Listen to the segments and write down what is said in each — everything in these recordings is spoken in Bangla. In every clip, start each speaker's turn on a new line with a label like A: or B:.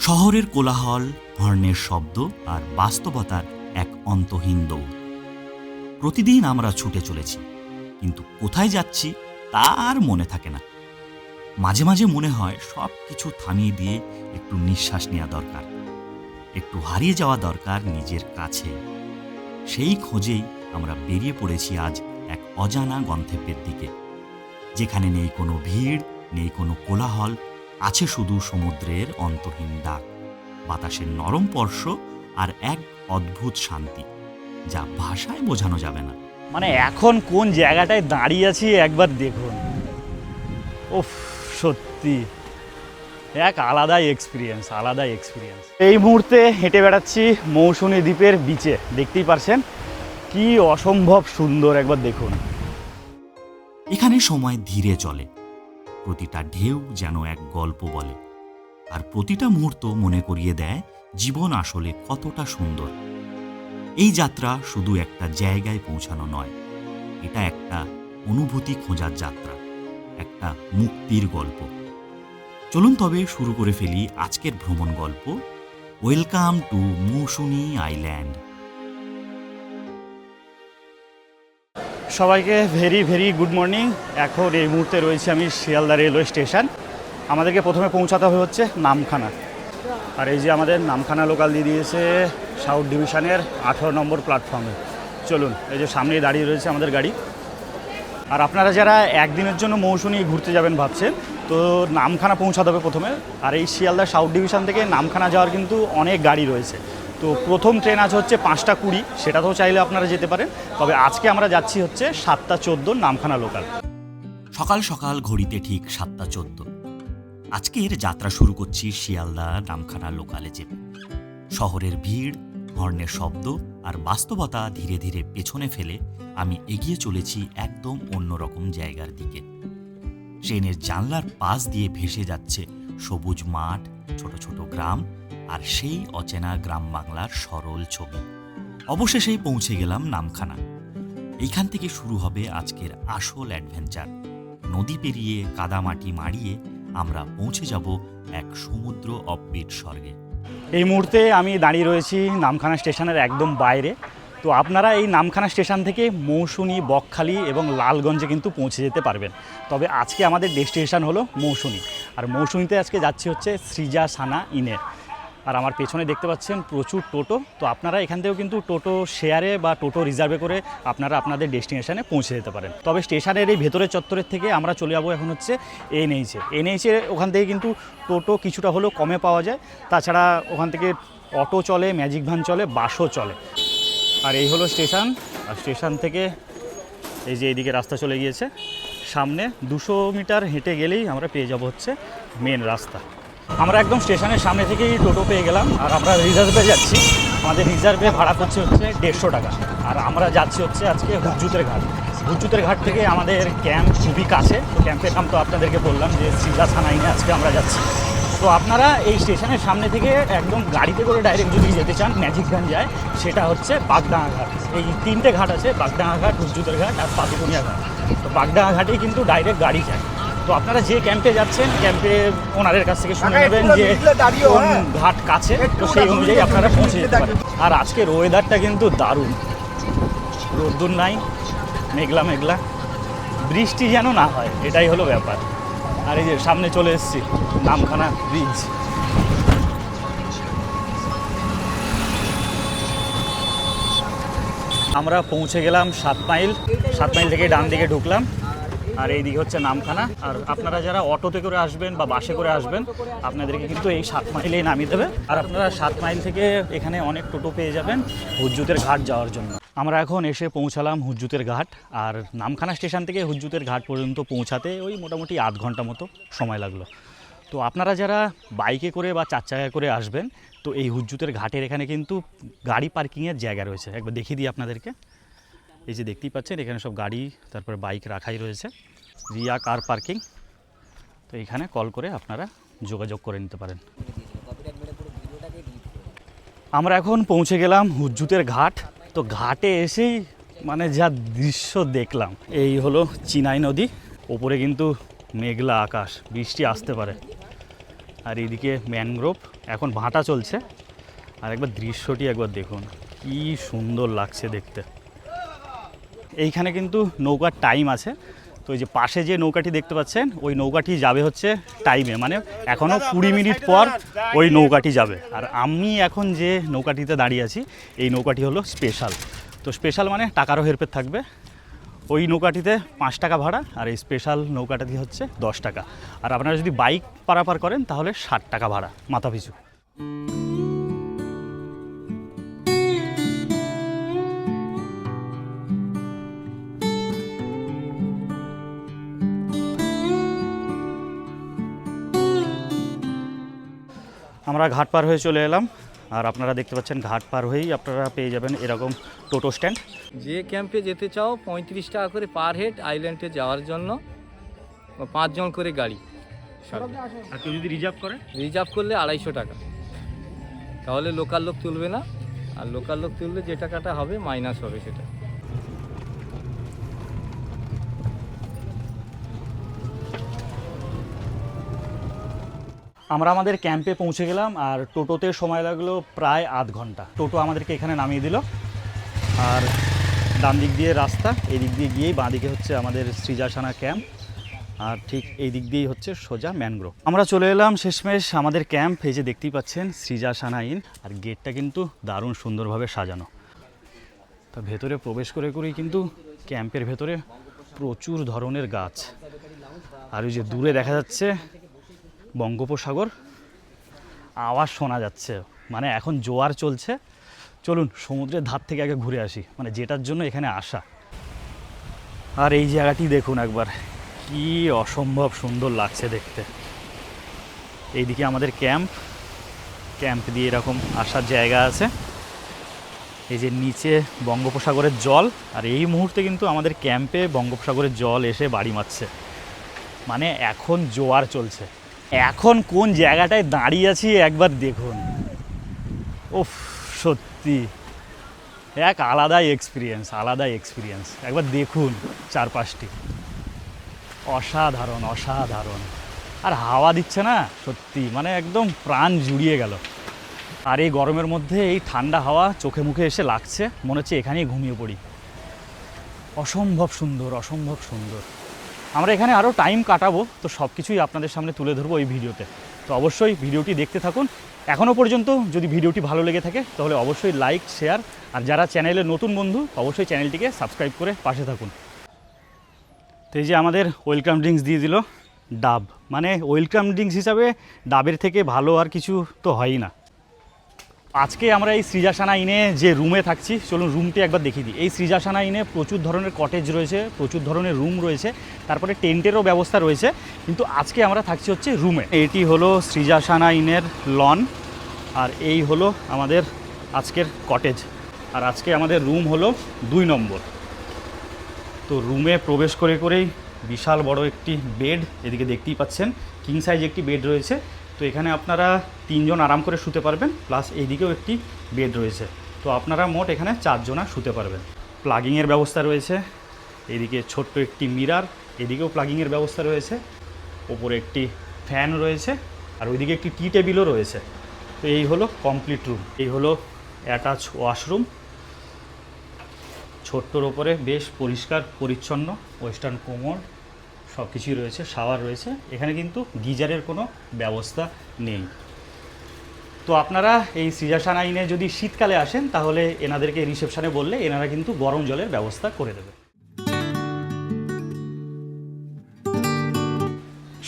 A: শহরের কোলাহল, হর্নের শব্দ আর বাস্তবতার এক অন্তহীন দৌড়। প্রতিদিন আমরা ছুটে চলেছি, কিন্তু কোথায় যাচ্ছি তা আর মনে থাকে না। মাঝে মাঝে মনে হয় সব কিছু থামিয়ে দিয়ে একটু নিঃশ্বাস নেওয়া দরকার, একটু হারিয়ে যাওয়া দরকার নিজের কাছে। সেই খোঁজেই আমরা বেরিয়ে পড়েছি আজ এক অজানা গন্তব্যের দিকে, যেখানে নেই কোনো ভিড়, নেই কোনো কোলাহল, আছে শুধু সমুদ্রের অন্তহীন ডাক, বাতাসের নরম স্পর্শ আর এক অদ্ভুত শান্তি যা ভাষায় বোঝানো যাবে না।
B: মানে এখন কোন জায়গাটায় দাঁড়িয়ে আছি একবার দেখুন। ওফ, সত্যি এক আলাদাই এক্সপিরিয়েন্স। এই মুহূর্তে হেঁটে বেড়াচ্ছি মৌসুমী দ্বীপের বিচে। দেখতেই পারছেন কি অসম্ভব সুন্দর, একবার দেখুন।
A: এখানে সময় ধীরে চলে, প্রতিটা ঢেউ যেন এক গল্প বলে, আর প্রতিটা মুহূর্ত মনে করিয়ে দেয় জীবন আসলে কতটা সুন্দর। এই যাত্রা শুধু একটা জায়গায় পৌঁছানো নয়, এটা একটা অনুভূতি খোঁজার যাত্রা, একটা মুক্তির গল্প। চলুন তবে শুরু করে ফেলি আজকের ভ্রমণ গল্প। Welcome to Mousumi island.
B: সবাইকে ভেরি ভেরি গুড মর্নিং। এখন এই মুহূর্তে রয়েছে আমি শিয়ালদা রেলওয়ে স্টেশন। আমাদেরকে প্রথমে পৌঁছাতে হবে হচ্ছে নামখানা। আর এই যে আমাদের নামখানা লোকাল দিয়ে দিয়েছে সাউথ ডিভিশনের 18 নম্বর প্ল্যাটফর্মে। চলুন, এই যে সামনেই দাঁড়িয়ে রয়েছে আমাদের গাড়ি। আর আপনারা যারা একদিনের জন্য মৌসুমী ঘুরতে যাবেন ভাবছেন, তো নামখানা পৌঁছাতে হবে প্রথমে। আর এই শিয়ালদা সাউথ ডিভিশন থেকে নামখানা যাওয়ার কিন্তু অনেক গাড়ি রয়েছে। তো প্রথম ট্রেন আছে হচ্ছে 5টা 20, সেটাতেও চাইলে আপনারা যেতে পারেন। তবে আজকে আমরা যাচ্ছি হচ্ছে 7টা 14 নামখানা লোকাল।
A: সকাল সকাল ঘড়িতে ঠিক 7টা 14। আজকের যাত্রা শুরু করছি শিয়ালদা নামখানা লোকালে চেপে। শহরের ভিড়, হর্নের শব্দ আর বাস্তবতা ধীরে ধীরে পেছনে ফেলে আমি এগিয়ে চলেছি একদম অন্যরকম জায়গার দিকে। ট্রেনের জানলার পাশ দিয়ে ভেসে যাচ্ছে সবুজ মাঠ, ছোট ছোট গ্রাম আর সেই অচেনা গ্রাম বাংলার সরল ছবি। অবশেষেই পৌঁছে গেলাম নামখানা। এইখান থেকে শুরু হবে আজকের আসল অ্যাডভেঞ্চার। নদী পেরিয়ে কাদামাটি মাড়িয়ে আমরা পৌঁছে যাব এক সমুদ্র অপ্পিট স্বর্গে।
B: এই মুহূর্তে আমি দাঁড়িয়ে রয়েছি নামখানা স্টেশনের একদম বাইরে। তো আপনারা এই নামখানা স্টেশন থেকে মৌসুমী, বকখালি এবং লালগঞ্জে কিন্তু পৌঁছে যেতে পারবেন। তবে আজকে আমাদের ডেস্টিনেশন হলো মৌসুমী। আর মৌসুমীতে আজকে যাচ্ছি হচ্ছে সৃজা সানা ইনে। আর আমার পেছনে দেখতে পাচ্ছেন প্রচুর টোটো। তো আপনারা এখান থেকেও কিন্তু টোটো শেয়ারে বা টোটো রিজার্ভে করে আপনারা আপনাদের ডেস্টিনেশনে পৌঁছে যেতে পারেন। তবে স্টেশনের এই ভেতরের চত্বরের থেকে আমরা চলে যাবো এখন হচ্ছে এনএইচে। ওখান থেকে কিন্তু টোটো কিছুটা হলেও কমে পাওয়া যায়। তাছাড়া ওখান থেকে অটো চলে, ম্যাজিক ভ্যান চলে, বাসও চলে। আর এই হলো স্টেশন। আর স্টেশন থেকে এই যে এইদিকে রাস্তা চলে গিয়েছে, সামনে 200 মিটার হেঁটে গেলেই আমরা পেয়ে যাব হচ্ছে মেন রাস্তা। আমরা একদম স্টেশনের সামনে থেকেই টোটো পেয়ে গেলাম। আর আমরা রিজার্ভে যাচ্ছি। আমাদের রিজার্ভে ভাড়া করছে হচ্ছে 150 টাকা। আর আমরা যাচ্ছি হচ্ছে আজকে হুজ্জুতের ঘাট। হুজ্জুতের ঘাট থেকে আমাদের ক্যাম্প খুবই কাছে। তো ক্যাম্পের নাম তো আপনাদেরকে বললাম যে সৃজা সানা ইনে আজকে আমরা যাচ্ছি। তো আপনারা এই স্টেশনের সামনে থেকে একদম গাড়িতে করে ডাইরেক্ট যদি যেতে চান, ম্যাজিক ভ্যান যায়, সেটা হচ্ছে বাগডাঙ্গা ঘাট। এই 3টে ঘাট আছে, বাগডাঙ্গা ঘাট, হুজ্জুতের ঘাট আর পাতিকুনিয়া ঘাট। তো বাগডাঙ্গা ঘাটেই কিন্তু ডাইরেক্ট গাড়ি যায়। তো আপনারা যে ক্যাম্পে যাচ্ছেন, ক্যাম্পে ওনাদের কাছ থেকে শুনে নেবেন যে কোন ঘাট কাছে, তো সেই অনুযায়ী আপনারা পৌঁছে যেতে পারেন। আর আজকের ওয়েদারটা কিন্তু দারুণ, রোদ্দুর নাই, মেঘলা মেঘলা, বৃষ্টি যেন না হয়, এটাই হলো ব্যাপার। আর এই যে সামনে চলে এসেছি নামখানা ব্রিজ। আমরা পৌঁছে গেলাম 7 মাইল। 7 মাইল থেকে ডান দিকে ঢুকলাম। আর এই দিকে হচ্ছে নামখানা। আর আপনারা যারা অটোতে করে আসবেন বা বাসে করে আসবেন, আপনাদেরকে কিন্তু এই 7 মাইলেই নামিয়ে দেবে। আর আপনারা 7 মাইল থেকে এখানে অনেক টোটো পেয়ে যাবেন হুজ্জুতের ঘাট যাওয়ার জন্য। আমরা এখন এসে পৌঁছালাম হুজ্জুতের ঘাট। আর নামখানা স্টেশন থেকে হুজ্জুতের ঘাট পর্যন্ত পৌঁছাতে ওই মোটামুটি আধ ঘন্টা মতো সময় লাগলো। তো আপনারা যারা বাইকে করে বা 4 চাকায় করে আসবেন, তো এই হুজ্জুতের ঘাটের এখানে কিন্তু গাড়ি পার্কিংয়ের জায়গা রয়েছে। একবার দেখিয়ে দিই আপনাদেরকে। এই যে দেখতেই পাচ্ছেন এখানে সব গাড়ি, তারপরে বাইক রাখাই রয়েছে, রিয়া কার পার্কিং। তো এখানে কল করে আপনারা যোগাযোগ করে নিতে পারেন। আমরা এখন পৌঁছে গেলাম হুজ্জুতের ঘাট। তো ঘাটে এসেই মানে যা দৃশ্য দেখলাম, এই হলো চিনাই নদী, ওপরে কিন্তু মেঘলা আকাশ, বৃষ্টি আসতে পারে। আর এইদিকে ম্যানগ্রোভ, এখন ভাটা চলছে। আর একবার দৃশ্যটি একবার দেখুন, কি সুন্দর লাগছে দেখতে। এইখানে কিন্তু নৌকার টাইম আছে, তো ওই যে পাশে যে নৌকাটি দেখতে পাচ্ছেন ওই নৌকাটি যাবে হচ্ছে টাইমে, মানে এখনও 20 মিনিট পর ওই নৌকাটি যাবে। আর আমি এখন যে নৌকাটিতে দাঁড়িয়ে আছি এই নৌকাটি হলো স্পেশাল। তো স্পেশাল মানে টাকারও হেরফের থাকবে। ওই নৌকাটিতে 5 টাকা ভাড়া, আর এই স্পেশাল নৌকাটাতে হচ্ছে 10 টাকা। আর আপনারা যদি বাইক পারাপার করেন তাহলে 60 টাকা ভাড়া মাথা পিছু। আমরা ঘাট পার হয়ে চলে এলাম, আর আপনারা দেখতে পাচ্ছেন ঘাট পার হয়েই আপনারা পেয়ে যাবেন এরকম টোটো স্ট্যান্ড।
C: যে ক্যাম্পে যেতে চাও 35 টাকা করে পার হেড আইল্যান্ডে যাওয়ার জন্য, 5 জন করে গাড়ি।
B: আর কেউ যদি রিজার্ভ করে,
C: রিজার্ভ করলে 250 টাকা, তাহলে লোকাল লোক তুলবে না, আর লোকাল লোক তুললে যে টাকাটা হবে মাইনাস হবে সেটা।
B: আমরা আমাদের ক্যাম্পে পৌঁছে গেলাম, আর টোটোতে সময় লাগলো প্রায় আধ ঘন্টা। টোটো আমাদেরকে এখানে নামিয়ে দিল, আর ডান দিক দিয়ে রাস্তা, এই দিক দিয়ে গিয়েই বাঁ দিকে হচ্ছে আমাদের সৃজাসানা ক্যাম্প, আর ঠিক এই দিক দিয়েই হচ্ছে সোজা ম্যানগ্রোভ। আমরা চলে এলাম শেষমেশ আমাদের ক্যাম্প। এই যে দেখতেই পাচ্ছেন সৃজাসানা ইন, আর গেটটা কিন্তু দারুণ সুন্দরভাবে সাজানো। তা ভেতরে প্রবেশ করে করেই কিন্তু ক্যাম্পের ভেতরে প্রচুর ধরনের গাছ, আর ওই যে দূরে দেখা যাচ্ছে বঙ্গোপসাগর, আওয়াজ শোনা যাচ্ছে, মানে এখন জোয়ার চলছে। চলুন সমুদ্রের ধার থেকে আগে ঘুরে আসি, মানে যেটার জন্য এখানে আসা। আর এই জায়গাটি দেখুন একবার, কি অসম্ভব সুন্দর লাগছে দেখতে। এইদিকে আমাদের ক্যাম্প দিয়ে এরকম আসার জায়গা আছে। এই যে নিচে বঙ্গোপসাগরের জল, আর এই মুহূর্তে কিন্তু আমাদের ক্যাম্পে বঙ্গোপসাগরের জল এসে বাড়ি মারছে, মানে এখন জোয়ার চলছে। এখন কোন জায়গাটায় দাঁড়িয়ে আছি একবার দেখুন, ওফ সত্যি এক আলাদাই এক্সপিরিয়েন্স। একবার দেখুন চারপাশটি, অসাধারণ। আর হাওয়া দিচ্ছে না, সত্যি মানে একদম প্রাণ জুড়িয়ে গেল। আর এই গরমের মধ্যে এই ঠান্ডা হাওয়া চোখে মুখে এসে লাগছে, মনে হচ্ছে এখানেই ঘুমিয়ে পড়ি। অসম্ভব সুন্দর। আমরা এখানে আরও টাইম কাটাবো, তো সব কিছুই আপনাদের সামনে তুলে ধরবো এই ভিডিওতে। তো অবশ্যই ভিডিওটি দেখতে থাকুন। এখনও পর্যন্ত যদি ভিডিওটি ভালো লেগে থাকে তাহলে অবশ্যই লাইক, শেয়ার, আর যারা চ্যানেলের নতুন বন্ধু অবশ্যই চ্যানেলটিকে সাবস্ক্রাইব করে পাশে থাকুন। তো এই যে আমাদের ওয়েলকাম ড্রিঙ্কস দিয়ে দিল ডাব, মানে ওয়েলকাম ড্রিঙ্কস হিসাবে ডাবের থেকে ভালো আর কিছু তো হয়ই না। আজকে আমরা এই সৃজাসানা ইনে যে রুমে থাকছি, চলুন রুমটি একবার দেখিয়ে দিই। এই সৃজাসানা ইনে প্রচুর ধরনের কটেজ রয়েছে, প্রচুর ধরনের রুম রয়েছে, তারপরে টেন্টেরও ব্যবস্থা রয়েছে, কিন্তু আজকে আমরা থাকছি হচ্ছে রুমে। এটি হলো সৃজাসানা ইনের লন, আর এই হলো আমাদের আজকের কটেজ। আর আজকে আমাদের রুম হলো 2 নম্বর। তো রুমে প্রবেশ করেই বিশাল বড় একটি বেড, এদিকে দেখতেই পাচ্ছেন কিং সাইজ একটি বেড রয়েছে। তো এখানে আপনারা 3 জন আরাম করে শুতে পারবেন, প্লাস এইদিকেও একটি বেড রয়েছে। তো আপনারা মোট এখানে 4 জনা শুতে পারবেন। প্লাগিংয়ের ব্যবস্থা রয়েছে, এদিকে ছোট্ট একটি মিরার, এদিকেও প্লাগিংয়ের ব্যবস্থা রয়েছে, ওপরে একটি ফ্যান রয়েছে, আর ওইদিকে একটি টি টেবিলও রয়েছে। তো এই হলো কমপ্লিট রুম। এই হলো অ্যাটাচ ওয়াশরুম, ছোট্টর ওপরে বেশ পরিষ্কার পরিচ্ছন্ন, ওয়েস্টার্ন কোমোড সব কিছুই রয়েছে, শাওয়ার রয়েছে। এখানে কিন্তু গিজারের কোনো ব্যবস্থা নেই। তো আপনারা এই সৃজাসানা ইনে যদি শীতকালে আসেন তাহলে এনাদেরকে রিসেপশনে বললে এনারা কিন্তু গরম জলের ব্যবস্থা করে দেবে।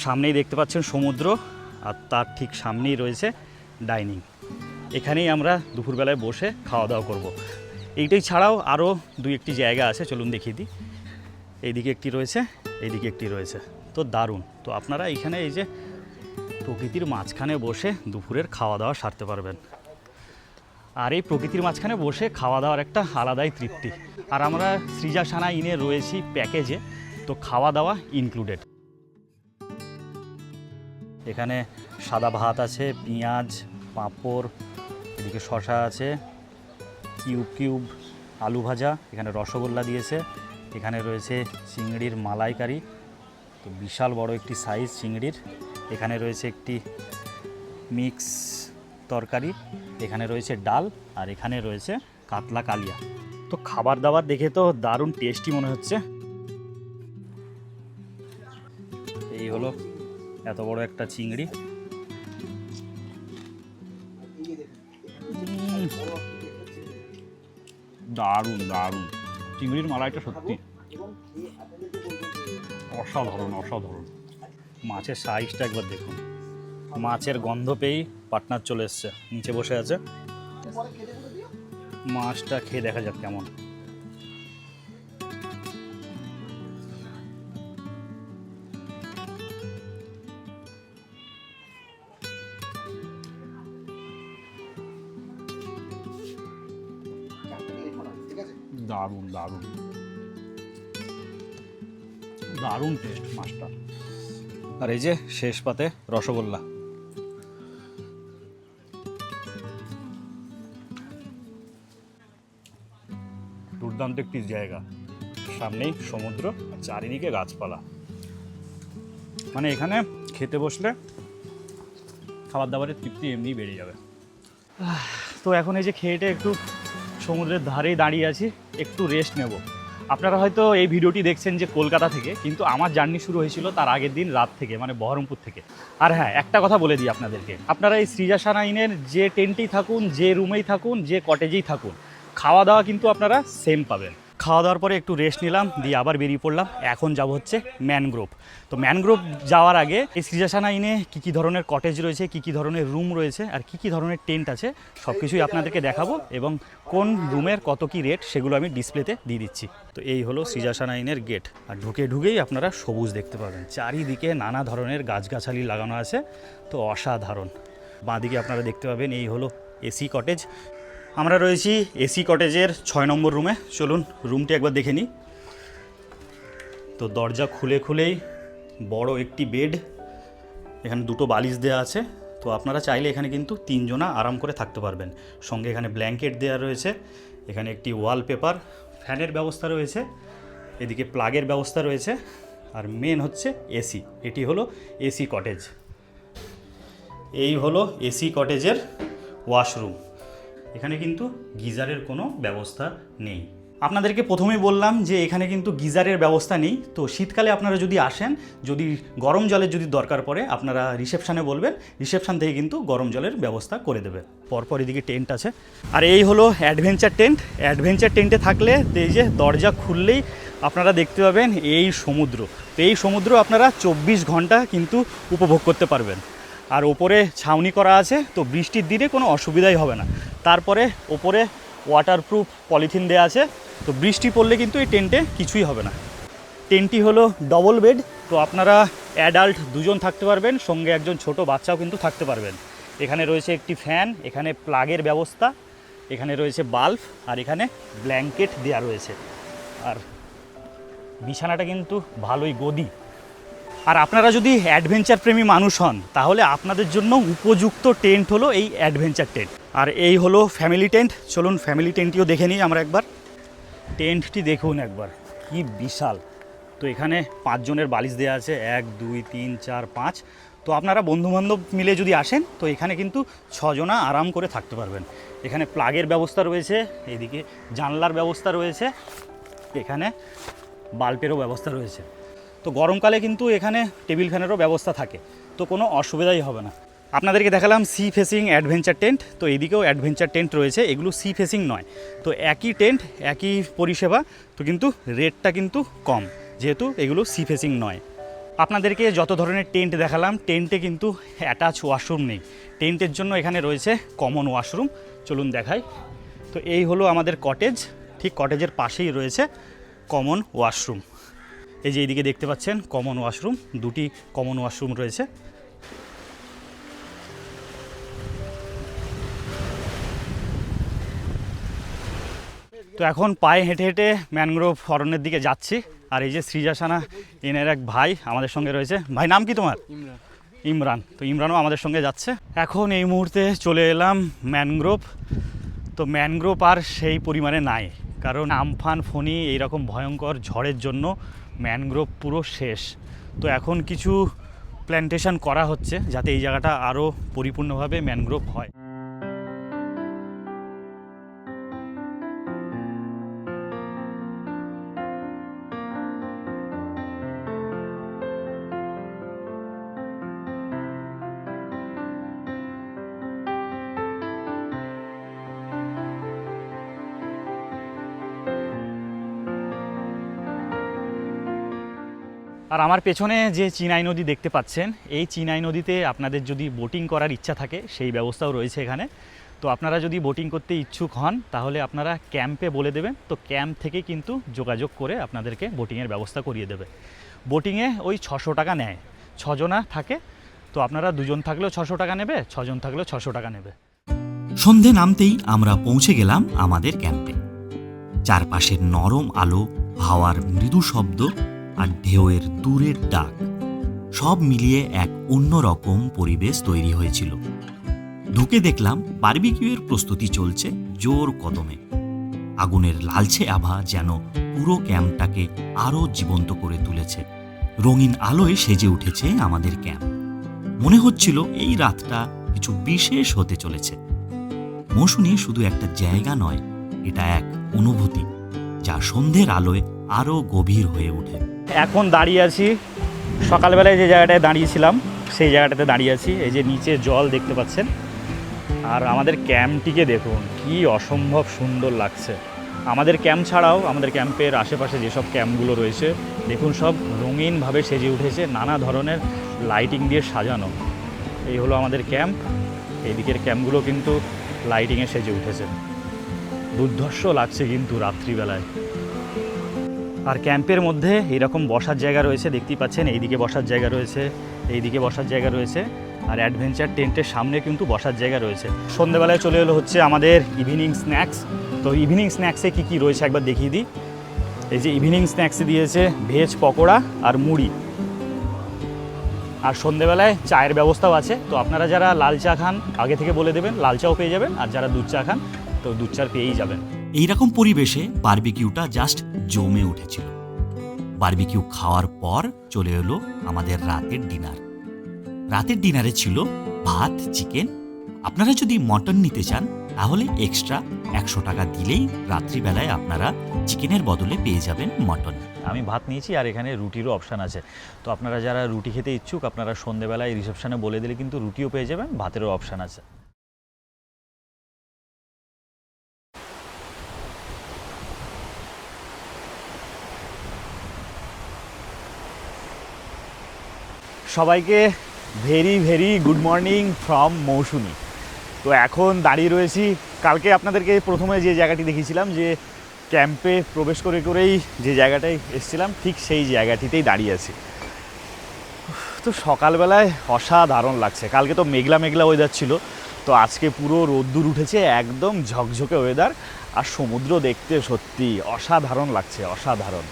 B: সামনেই দেখতে পাচ্ছেন সমুদ্র, আর তার ঠিক সামনেই রয়েছে ডাইনিং। এখানেই আমরা দুপুরবেলায় বসে খাওয়া দাওয়া করব। এইটাই ছাড়াও আরও 2-1টি জায়গা আছে, চলুন দেখিয়ে দিই। এইদিকে একটি রয়েছে, এইদিকে একটি রয়েছে, তো দারুণ। তো আপনারা এইখানে এই যে প্রকৃতির মাঝখানে বসে দুপুরের খাওয়া দাওয়া সারতে পারবেন। আর এই প্রকৃতির মাঝখানে বসে খাওয়া দাওয়ার একটা আলাদাই তৃপ্তি। আর আমরা সৃজাসানা ইনে রয়েছি প্যাকেজে, তো খাওয়া দাওয়া ইনক্লুডেড। এখানে সাদা ভাত আছে, পেঁয়াজ, পাঁপড়, এদিকে শসা আছে, কিউব আলু ভাজা, এখানে রসগোল্লা দিয়েছে, এখানে রয়েছে চিংড়ির মালাইকারি, তো বিশাল বড় একটি সাইজ চিংড়ির। এখানে রয়েছে একটি মিক্স তরকারি, এখানে রয়েছে ডাল, আর এখানে রয়েছে কাতলা কালিয়া। তো খাবার দাবার দেখে তো দারুণ টেস্টি মনে হচ্ছে। এই হলো এত বড় একটা চিংড়ি। দারুণ দারুণ, চিংড়ির মালাইটা সত্যি অসাধারণ অসাধারণ। মাছের সাইজটা একবার দেখুন, মাছের গন্ধ পেয়েই পার্টনার চলে এসছে, নিচে বসে আছে। মাছটা খেয়ে দেখা যাক কেমন। দারুণ দারুণ দারুণ টেস্ট মাছটা। আর এই যে শেষ পাতে রসগোল্লা। দুর্দান্ত একটি জায়গা, সামনেই সমুদ্র, চারিদিকে গাছপালা। মানে এখানে খেতে বসলে খাবার দাবারের তৃপ্তি এমনিই বেড়ে যাবে। তো এখন এই যে খেয়েটে একটু সমুদ্রের ধারেই দাঁড়িয়ে আছি, একটু রেস্ট নেব। আপনারা হয়তো এই ভিডিওটি দেখছেন যে কলকাতা থেকে, কিন্তু আমার জার্নি শুরু হয়েছিল তার আগের দিন রাত থেকে, মানে বহরমপুর থেকে। আর হ্যাঁ, একটা কথা বলে দিই আপনাদেরকে, আপনারা এই সৃজাসানা ইনের যে টেন্টেই থাকুন, যে রুমেই থাকুন, যে কটেজেই থাকুন, খাওয়া দাওয়া কিন্তু আপনারা সেম পাবেন। খাওয়া দাওয়ার পরে একটু রেস্ট নিলাম, দিয়ে আবার বেরিয়ে পড়লাম। এখন যাব হচ্ছে ম্যানগ্রোভ। তো ম্যানগ্রোভ যাওয়ার আগে এই সৃজাসানা ইনে কী কী ধরনের কটেজ রয়েছে, কী কী ধরনের রুম রয়েছে, আর কী কী ধরনের টেন্ট আছে, সব কিছুই আপনাদেরকে দেখাবো, এবং কোন রুমের কত কী রেট সেগুলো আমি ডিসপ্লেতে দিয়ে দিচ্ছি। তো এই হলো সৃজাসানা ইনের গেট, আর ঢুকেই আপনারা সবুজ দেখতে পাবেন। চারিদিকে নানা ধরনের গাছগাছালি লাগানো আছে, তো অসাধারণ। বাঁদিকে আপনারা দেখতে পাবেন এই হলো এসি কটেজ। আমরা রয়েছি এসি কটেজের 6 নম্বর রুমে। চলুন রুমটি একবার দেখে নিই। তো দরজা খুলেই বড় একটি বেড, এখানে 2টো বালিশ দেওয়া আছে। তো আপনারা চাইলে এখানে কিন্তু 3 জনা আরাম করে থাকতে পারবেন। সঙ্গে এখানে ব্ল্যাঙ্কেট দেওয়া রয়েছে, এখানে একটি ওয়ালপেপার, ফ্যানের ব্যবস্থা রয়েছে, এদিকে প্লাগের ব্যবস্থা রয়েছে, আর মেন হচ্ছে এসি। এটি হলো এসি কটেজ। এই হলো এসি কটেজের ওয়াশরুম। এখানে কিন্তু গিজারের কোনো ব্যবস্থা নেই। আপনাদেরকে প্রথমেই বললাম যে এখানে কিন্তু গিজারের ব্যবস্থা নেই। তো শীতকালে আপনারা যদি আসেন, যদি গরম জলের যদি দরকার পড়ে, আপনারা রিসেপশানে বলবেন, রিসেপশান থেকে কিন্তু গরম জলের ব্যবস্থা করে দেবে। পরপর এদিকে টেন্ট আছে। আর এই হলো অ্যাডভেঞ্চার টেন্ট। অ্যাডভেঞ্চার টেন্টে থাকলে এই যে দরজা খুললেই আপনারা দেখতে পাবেন এই সমুদ্র। তো এই সমুদ্র আপনারা 24 ঘন্টা কিন্তু উপভোগ করতে পারবেন। আর ওপরে ছাউনি করা আছে, তো বৃষ্টির দিনে কোনো অসুবিধাই হবে না। তারপরে ওপরে ওয়াটারপ্রুফ পলিথিন দেওয়া আছে, তো বৃষ্টি পড়লে কিন্তু এই টেন্টে কিছুই হবে না। টেন্টটি হলো ডবল বেড, তো আপনারা অ্যাডাল্ট 2 জন থাকতে পারবেন, সঙ্গে একজন ছোট বাচ্চাও কিন্তু থাকতে পারবেন। এখানে রয়েছে একটি ফ্যান, এখানে প্লাগের ব্যবস্থা, এখানে রয়েছে বাল্ব, আর এখানে ব্ল্যাঙ্কেট দেওয়া রয়েছে। আর বিছানাটা কিন্তু ভালোই গদি। আর আপনারা যদি অ্যাডভেঞ্চার প্রেমী মানুষ হন, তাহলে আপনাদের জন্য উপযুক্ত টেন্ট হলো এই অ্যাডভেঞ্চার টেন্ট। আর এই হলো ফ্যামিলি টেন্ট। চলুন ফ্যামিলি টেন্টটিও দেখে নিই আমরা একবার। টেন্টটি দেখুন একবার, কি বিশাল। তো এখানে 5 জনের বালিশ দেওয়া আছে, 1 2 3 4 5। তো আপনারা বন্ধুবান্ধব মিলে যদি আসেন, তো এখানে কিন্তু 6 জনা আরাম করে থাকতে পারবেন। এখানে প্লাগের ব্যবস্থা রয়েছে, এদিকে জানলার ব্যবস্থা রয়েছে, এখানে বাল্বেরও ব্যবস্থা রয়েছে। তো গরমকালে কিন্তু এখানে টেবিল ফ্যানেরও ব্যবস্থা থাকে, তো কোনো অসুবিধাই হবে না। আপনাদেরকে দেখালাম সি ফেসিং অ্যাডভেঞ্চার টেন্ট। তো এদিকেও অ্যাডভেঞ্চার টেন্ট রয়েছে, এগুলো সি ফেসিং নয়। তো একই টেন্ট, একই পরিষেবা, তো কিন্তু রেটটা কিন্তু কম, যেহেতু এগুলো সি ফেসিং নয়। আপনাদেরকে যত ধরনের টেন্ট দেখালাম, টেন্টে কিন্তু অ্যাটাচ ওয়াশরুম নেই। টেন্টের জন্য এখানে রয়েছে কমন ওয়াশরুম। চলুন দেখাই। তো এই হলো আমাদের কটেজ, ঠিক কটেজের পাশেই রয়েছে কমন ওয়াশরুম। এই যে এইদিকে দেখতে পাচ্ছেন কমন ওয়াশরুম, 2টি কমন ওয়াশরুম রয়েছে। তো এখন পায়ে হেঁটে হেঁটে ম্যানগ্রোভ অরণ্যের দিকে যাচ্ছি। আর এই যে সৃজাসানা ইনের এক ভাই আমাদের সঙ্গে রয়েছে। ভাই নাম কি তোমার? ইমরান। তো ইমরানও আমাদের সঙ্গে যাচ্ছে। এখন এই মুহূর্তে চলে এলাম ম্যানগ্রোভ। তো ম্যানগ্রোভ আর সেই পরিমাণে নাই, কারণ আমফান ফণি এইরকম ভয়ঙ্কর ঝড়ের জন্য ম্যানগ্রোভ পুরো শেষ। তো এখন কিছু প্ল্যান্টেশন করা হচ্ছে যাতে এই জায়গাটা আরও পরিপূর্ণভাবে ম্যানগ্রোভ হয়। আর আমার পেছনে যে চিনাই নদী দেখতে পাচ্ছেন, এই চিনাই নদীতে আপনাদের যদি বোটিং করার ইচ্ছা থাকে সেই ব্যবস্থাও রয়েছে এখানে। তো আপনারা যদি বোটিং করতে ইচ্ছুক হন তাহলে আপনারা ক্যাম্পে বলে দেবেন, তো ক্যাম্প থেকে কিন্তু যোগাযোগ করে আপনাদেরকে বোটিংয়ের ব্যবস্থা করিয়ে দেবে। বোটিংয়ে ওই 600 টাকা নেয়, 6 জনা থাকে, তো আপনারা 2 জন থাকলেও 600 টাকা নেবে, 6 জন থাকলেও 600 টাকা নেবে।
A: সন্ধে নামতেই আমরা পৌঁছে গেলাম আমাদের ক্যাম্পে। চারপাশের নরম আলো, হাওয়ার মৃদু শব্দ আর ঢেউয়ের দূরের ডাক সব মিলিয়ে এক অন্যরকম পরিবেশ তৈরি হয়েছিল। ঢুকে দেখলাম বারবিকিউয়ের প্রস্তুতি চলছে জোর কদমে। আগুনের লালচে আভা যেন পুরো ক্যাম্পটাকে আরও জীবন্ত করে তুলেছে। রঙিন আলোয় সেজে উঠেছে আমাদের ক্যাম্প। মনে হচ্ছিল এই রাতটা কিছু বিশেষ হতে চলেছে। মৌসুনী শুধু একটা জায়গা নয়, এটা এক অনুভূতি যা সন্ধ্যের আলোয় আরও গভীর হয়ে ওঠে।
B: এখন দাঁড়িয়ে আছি, সকালবেলায় যে জায়গাটায় দাঁড়িয়েছিলাম সেই জায়গাটাতে দাঁড়িয়ে আছি। এই যে নিচে জল দেখতে পাচ্ছেন, আর আমাদের ক্যাম্পটিকে দেখুন কি অসম্ভব সুন্দর লাগছে। আমাদের ক্যাম্প ছাড়াও আমাদের ক্যাম্পের আশেপাশে যেসব ক্যাম্পগুলো রয়েছে দেখুন সব রঙিনভাবে সেজে উঠেছে, নানা ধরনের লাইটিং দিয়ে সাজানো। এই হলো আমাদের ক্যাম্প। এই দিকের ক্যাম্পগুলো কিন্তু লাইটিংয়ে সেজে উঠেছে, দুর্ধর্ষ লাগছে কিন্তু রাত্রিবেলায়। আর ক্যাম্পের মধ্যে এরকম বসার জায়গা রয়েছে, দেখতেই পাচ্ছেন এইদিকে বসার জায়গা রয়েছে, এইদিকে বসার জায়গা রয়েছে, আর অ্যাডভেঞ্চার টেন্টের সামনে কিন্তু বসার জায়গা রয়েছে। সন্ধ্যেবেলায় চলে এলো হচ্ছে আমাদের ইভিনিং স্ন্যাক্স। তো ইভিনিং স্ন্যাক্সে কি কি রয়েছে একবার দেখিয়ে দিই। এই যে ইভিনিং স্ন্যাক্সে দিয়েছে ভেজ পকোড়া আর মুড়ি, আর সন্ধ্যেবেলায় চায়ের ব্যবস্থাও আছে। তো আপনারা যারা লাল চা খান আগে থেকে বলে দেবেন, লাল চাও পেয়ে যাবেন, আর যারা দুধ চা খান তো দুধ চা পেয়েই যাবেন।
A: এইরকম পরিবেশে বারবিকিউটা জাস্ট জমে উঠেছিল। বারবিকিউ খাওয়ার পর চলে এলো আমাদের রাতের ডিনার। রাতের ডিনারে ছিল ভাত, চিকেন। আপনারা যদি মটন নিতে চান তাহলে এক্সট্রা 100 টাকা দিলেই রাত্রিবেলায় আপনারা চিকেনের বদলে পেয়ে যাবেন মটন।
B: আমি ভাত নিয়েছি আর এখানে রুটিরও অপশান আছে। তো আপনারা যারা রুটি খেতে ইচ্ছুক আপনারা সন্ধ্যেবেলায় রিসেপশনে বলে দিলে কিন্তু রুটিও পেয়ে যাবেন, ভাতেরও অপশান আছে। সবাইকে very very good morning from Mousuni. তো এখন দাঁড়িয়ে রয়েছি, কালকে আপনাদেরকে প্রথমে যে জায়গাটি দেখিয়েছিলাম যে ক্যাম্পে প্রবেশ করেই যে জায়গাটায় এসেছিলাম ঠিক সেই জায়গাটিতেই দাঁড়িয়ে আছি। তো সকালবেলায় অসাধারণ লাগছে। কালকে তো মেঘলা মেঘলা ওয়েদার ছিল, তো আজকে পুরো রোদ্দুর উঠেছে, একদম ঝকঝকে ওয়েদার, আর সমুদ্র দেখতে সত্যি অসাধারণ লাগছে, অসাধারণ।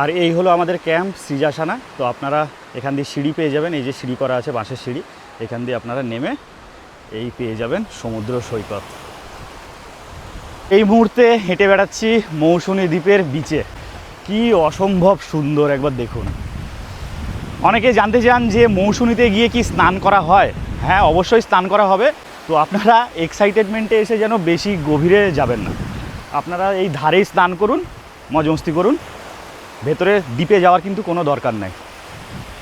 B: আর এই হলো আমাদের ক্যাম্প সৃজাসানা। তো আপনারা এখান দিয়ে সিঁড়ি পেয়ে যাবেন, এই যে সিঁড়ি করা আছে বাঁশের সিঁড়ি, এখান দিয়ে আপনারা নেমে এই পেয়ে যাবেন সমুদ্র সৈকত। এই মুহূর্তে হেঁটে বেড়াচ্ছি মৌসুনী দ্বীপের বিচে, কি অসম্ভব সুন্দর একবার দেখুন। অনেকে জানতে চান যে মৌসুনীতে গিয়ে কি স্নান করা হয়? হ্যাঁ, অবশ্যই স্নান করা হবে। তো আপনারা এক্সাইটেডমেন্টে এসে যেন বেশি গভীরে যাবেন না, আপনারা এই ধারেই স্নান করুন, মজ মস্তি করুন, ভেতরে দ্বীপে যাওয়ার কিন্তু কোনো দরকার নাই।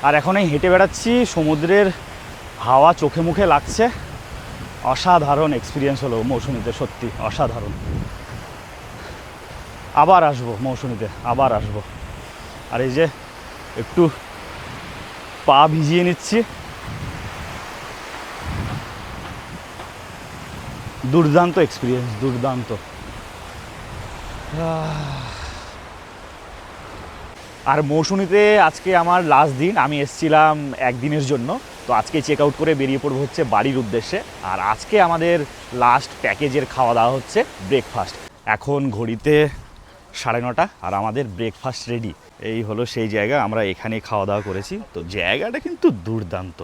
B: আর এখন এই হেঁটে বেড়াচ্ছি, সমুদ্রের হাওয়া চোখে মুখে লাগছে, অসাধারণ এক্সপিরিয়েন্স হলো মৌসুনীতে, সত্যি অসাধারণ। আবার আসবো মৌসুনীতে, আবার আসবো। আর এই যে একটু পা ভিজিয়ে নিচ্ছি, দুর্দান্ত এক্সপিরিয়েন্স, দুর্দান্ত। আর মৌসুনীতে আজকে আমার লাস্ট দিন, আমি এসেছিলাম একদিনের জন্য। তো আজকে চেক আউট করে বেরিয়ে পড়বো হচ্ছে বাড়ির উদ্দেশ্যে। আর আজকে আমাদের লাস্ট প্যাকেজের খাওয়া দাওয়া হচ্ছে ব্রেকফাস্ট। এখন ঘড়িতে 9:30 আর আমাদের ব্রেকফাস্ট রেডি। এই হলো সেই জায়গা, আমরা এখানেই খাওয়া দাওয়া করেছি। তো জায়গাটা কিন্তু দুর্দান্ত।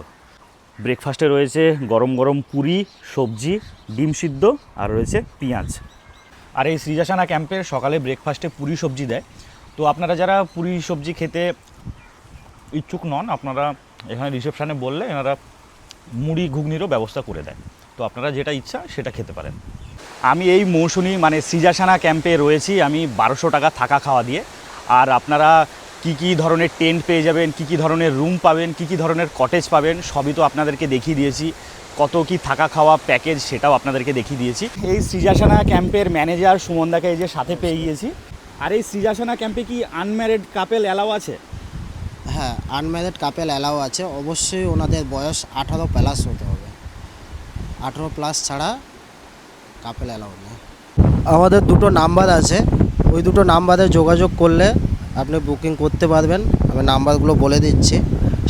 B: ব্রেকফাস্টে রয়েছে গরম গরম পুরি, সবজি, ডিম সিদ্ধ, আর রয়েছে পেঁয়াজ। আর এই সৃজাসানা ক্যাম্পের সকালে ব্রেকফাস্টে পুরি সবজি দেয়। তো আপনারা যারা পুরি সবজি খেতে ইচ্ছুক নন, আপনারা এখানে রিসেপশানে বললে এনারা মুড়ি ঘুগনিরও ব্যবস্থা করে দেয়, তো আপনারা যেটা ইচ্ছা সেটা খেতে পারেন। আমি এই মৌসুমী মানে সৃজাসানা ক্যাম্পে রয়েছি আমি 1200 টাকা থাকা খাওয়া দিয়ে। আর আপনারা কি কি ধরনের টেন্ট পেয়ে যাবেন, কি কি ধরনের রুম পাবেন, কি কি ধরনের কটেজ পাবেন সবই তো আপনাদেরকে দেখিয়ে দিয়েছি। কত কি থাকা খাওয়া প্যাকেজ সেটাও আপনাদেরকে দেখিয়ে দিয়েছি। এই সৃজাসানা ক্যাম্পের ম্যানেজার সুমনদাকে এই যে সাথে পেয়ে গিয়েছি। আর এই সৃজাসানা ক্যাম্পে কি আনম্যারিড কাপেল অ্যালাউ আছে?
D: হ্যাঁ, আনম্যারিড কাপেল অ্যালাউ আছে, অবশ্যই ওনাদের বয়স 18 প্লাস হতে হবে, 18 প্লাস ছাড়া কাপেল অ্যালাউ নেই। আমাদের দুটো নাম্বার আছে, ওই দুটো নাম্বারে যোগাযোগ করলে আপনি বুকিং করতে পারবেন। আমি নাম্বারগুলো বলে দিচ্ছি: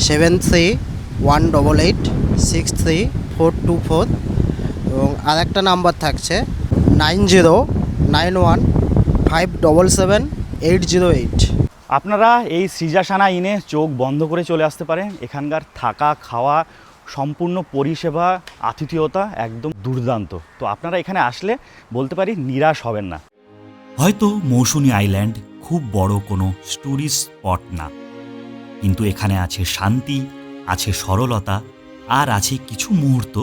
D: 7318863424 এবং আরেকটা নাম্বার থাকছে 9091577808।
B: আপনারা এই সৃজাসানা ইনে চোখ বন্ধ করে চলে আসতে পারেন। এখানকার থাকা খাওয়া সম্পূর্ণ পরিষেবা আতিথেয়তা একদম দুর্দান্ত। তো আপনারা এখানে আসলে বলতে পারি নিরাশ হবেন না।
A: হয়তো মৌসুমী আইল্যান্ড খুব বড় কোনো টুরিস্ট স্পট না, কিন্তু এখানে আছে শান্তি, আছে সরলতা, আর আছে কিছু মুহূর্ত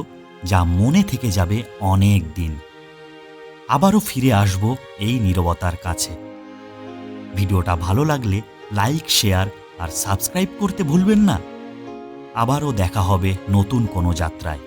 A: যা মনে থেকে যাবে অনেক দিন। আবারও ফিরে আসব এই নীরবতার কাছে। ভিডিওটা ভালো লাগলে লাইক, শেয়ার আর সাবস্ক্রাইব করতে ভুলবেন না। আবারও দেখা হবে নতুন কোনো যাত্রায়।